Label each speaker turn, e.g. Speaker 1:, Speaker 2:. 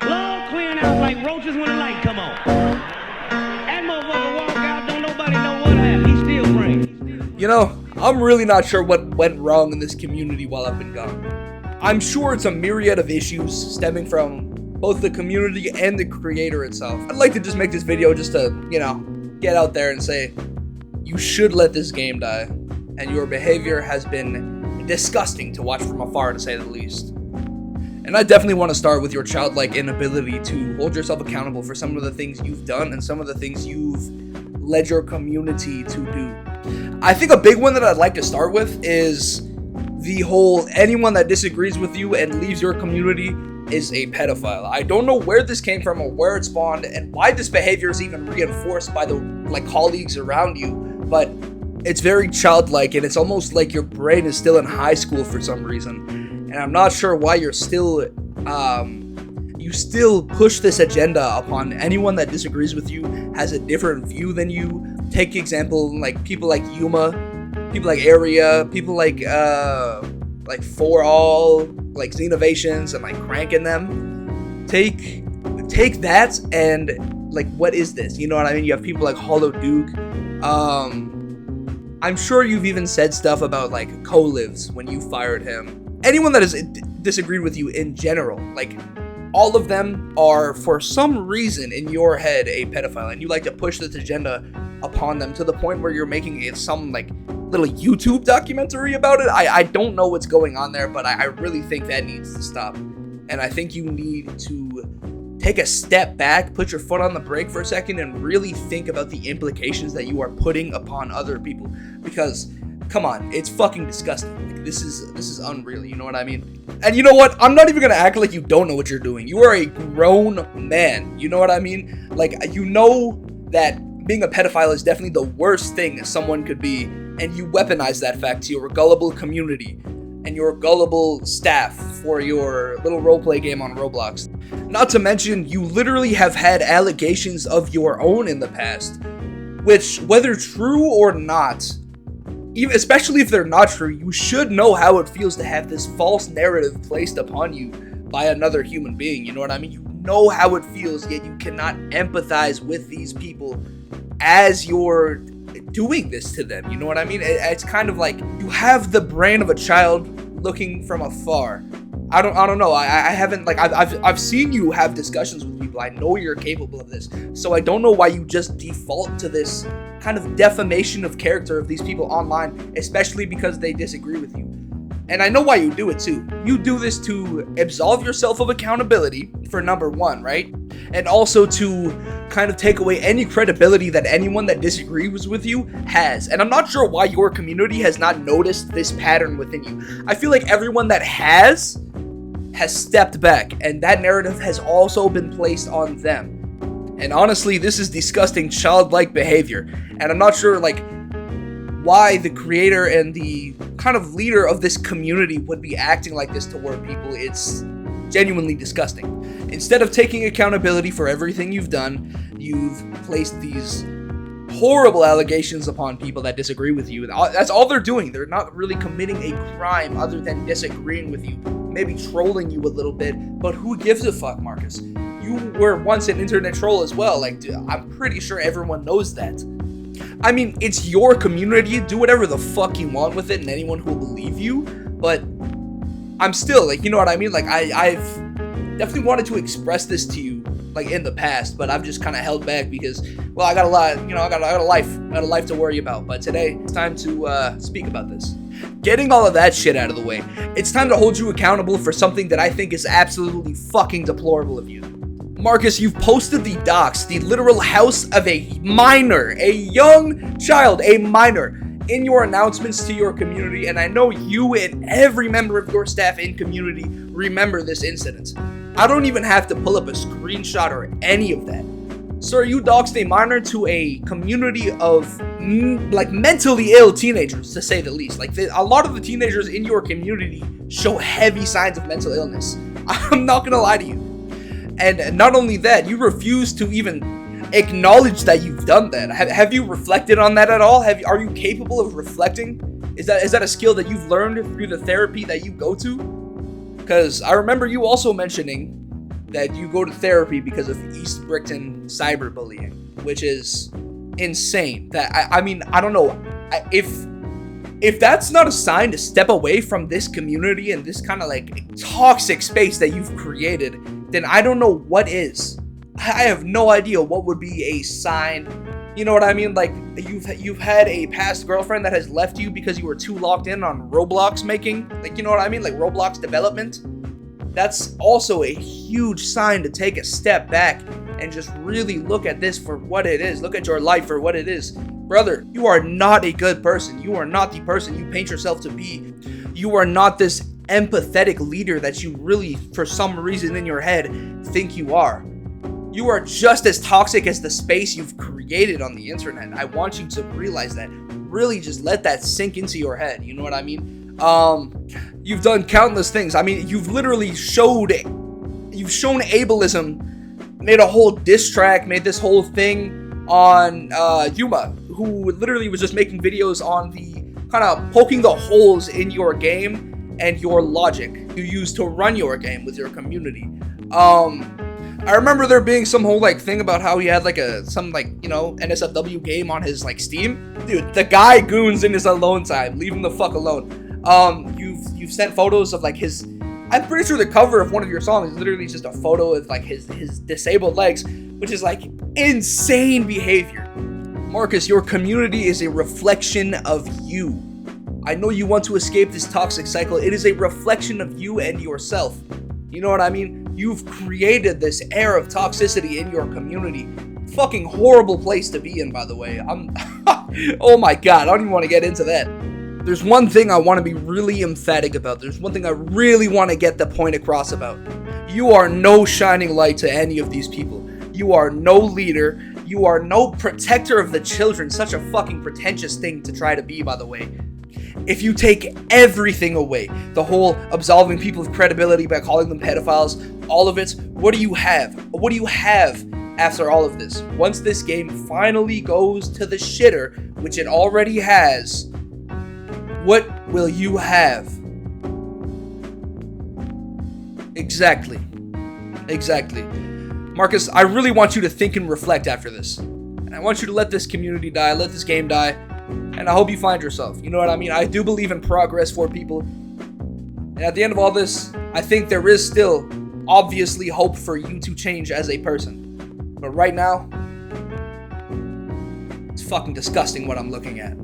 Speaker 1: Love clearing out like roaches when the light come on. That motherfucker walk out, don't nobody know what happened. He still praying.
Speaker 2: You know, I'm really not sure what went wrong in this community while I've been gone. I'm sure it's a myriad of issues stemming from both the community and the creator itself. I'd like to just make this video just to, get out there and say, you should let this game die, and your behavior has been disgusting to watch from afar, to say the least. And I definitely want to start with your childlike inability to hold yourself accountable for some of the things you've done and some of the things you've led your community to do. I think a big one that I'd like to start with is the whole anyone that disagrees with you and leaves your community is a pedophile. I don't know where this came from or where it spawned and why this behavior is even reinforced by the colleagues around you, but it's very childlike and it's almost like your brain is still in high school for some reason. And I'm not sure why you still push this agenda upon anyone that disagrees with you, has a different view than you. Take example, like people like Yuma, people like Area, people like For All, like Xenovations and like Cranking them. Take that and what is this? You know what I mean? You have people like Hollow Duke. I'm sure you've even said stuff about Co-Lives when you fired him. Anyone that has disagreed with you in general, all of them are for some reason in your head a pedophile, and you like to push this agenda upon them to the point where you're making it some little YouTube documentary about it. I don't know what's going on there, but I really think that needs to stop. And I think you need to take a step back, put your foot on the brake for a second, and really think about the implications that you are putting upon other people. Because, come on, it's fucking disgusting. This is unreal, you know what I mean? And you know what? I'm not even gonna act like you don't know what you're doing. You are a grown man, you know what I mean? You know that being a pedophile is definitely the worst thing someone could be, and you weaponize that fact to your gullible community and your gullible staff for your little roleplay game on Roblox. Not to mention, you literally have had allegations of your own in the past, which, whether true or not, even especially if they're not true, you should know how it feels to have this false narrative placed upon you by another human being, you know what I mean? You know how it feels, yet you cannot empathize with these people as you're doing this to them, you know what I mean? It's kind of like you have the brain of a child looking from afar. I don't know. I haven't I've seen you have discussions with people. I know you're capable of this. So I don't know why you just default to this kind of defamation of character of these people online, especially because they disagree with you. And I know why you do it too. You do this to absolve yourself of accountability, for number one, right? And also to kind of take away any credibility that anyone that disagrees with you has. And I'm not sure why your community has not noticed this pattern within you. I feel like everyone that has stepped back, and that narrative has also been placed on them. And honestly, this is disgusting childlike behavior. And I'm not sure why the creator and the kind of leader of this community would be acting like this toward people. It's genuinely disgusting. Instead of taking accountability for everything you've done, you've placed these horrible allegations upon people that disagree with you. That's all they're doing. They're not really committing a crime other than disagreeing with you, maybe trolling you a little bit, but who gives a fuck, Marcus? You were once an internet troll as well. I'm pretty sure everyone knows that. I mean, it's your community. Do whatever the fuck you want with it, and anyone who will believe you. But I'm still you know what I mean? I've definitely wanted to express this to you in the past, but I've just kind of held back because, well, I got a lot. I got a life to worry about. But today it's time to speak about this. Getting all of that shit out of the way, it's time to hold you accountable for something that I think is absolutely fucking deplorable of you. Marcus, you've posted the docs, the literal house of a minor, a young child, a minor, in your announcements to your community, and I know you and every member of your staff and community remember this incident. I don't even have to pull up a screenshot or any of that. Sir, you doxed a minor to a community of mentally ill teenagers, to say the least. A lot of the teenagers in your community show heavy signs of mental illness. I'm not gonna lie to you. And not only that, you refuse to even acknowledge that you've done that. Have you reflected on that at all? Are you capable of reflecting? Is that a skill that you've learned through the therapy that you go to? Because I remember you also mentioning that you go to therapy because of East Brickton cyberbullying, which is insane. That I mean, I don't know. If that's not a sign to step away from this community and this kind of like toxic space that you've created, then I don't know what is. I have no idea what would be a sign. You know what I mean? Like you've had a past girlfriend that has left you because you were too locked in on Roblox making. Like, you know what I mean? Like Roblox development. That's also a huge sign to take a step back and just really look at this for what it is. Look at your life for what it is. Brother, you are not a good person. You are not the person you paint yourself to be. You are not this empathetic leader that you really, for some reason in your head, think you are. You are just as toxic as the space you've created on the internet. I want you to realize that. Really just let that sink into your head. You know what I mean? You've done countless things. I mean, you've literally shown ableism, made a whole diss track, made this whole thing on Yuma, who literally was just making videos on the kind of poking the holes in your game and your logic you use to run your game with your community. I remember there being some whole like thing about how he had like some NSFW game on his like Steam. Dude, the guy goons in his alone time. Leave him the fuck alone. You've sent photos of like his. I'm pretty sure the cover of one of your songs is literally just a photo of like his disabled legs, which is like insane behavior. Marcus, your community is a reflection of you. I know you want to escape this toxic cycle. It is a reflection of you and yourself. You know what I mean? You've created this air of toxicity in your community. Fucking horrible place to be in, by the way. Oh my god, I don't even want to get into that. There's one thing I want to be really emphatic about. There's one thing I really want to get the point across about. You are no shining light to any of these people. You are no leader. You are no protector of the children. Such a fucking pretentious thing to try to be, by the way. If you take everything away, the whole absolving people of credibility by calling them pedophiles, all of it, what do you have? What do you have after all of this? Once this game finally goes to the shitter, which it already has, what will you have? Exactly. Marcus, I really want you to think and reflect after this. And I want you to let this community die, let this game die. And I hope you find yourself. You know what I mean? I do believe in progress for people. And at the end of all this, I think there is still obviously hope for you to change as a person. But right now, it's fucking disgusting what I'm looking at.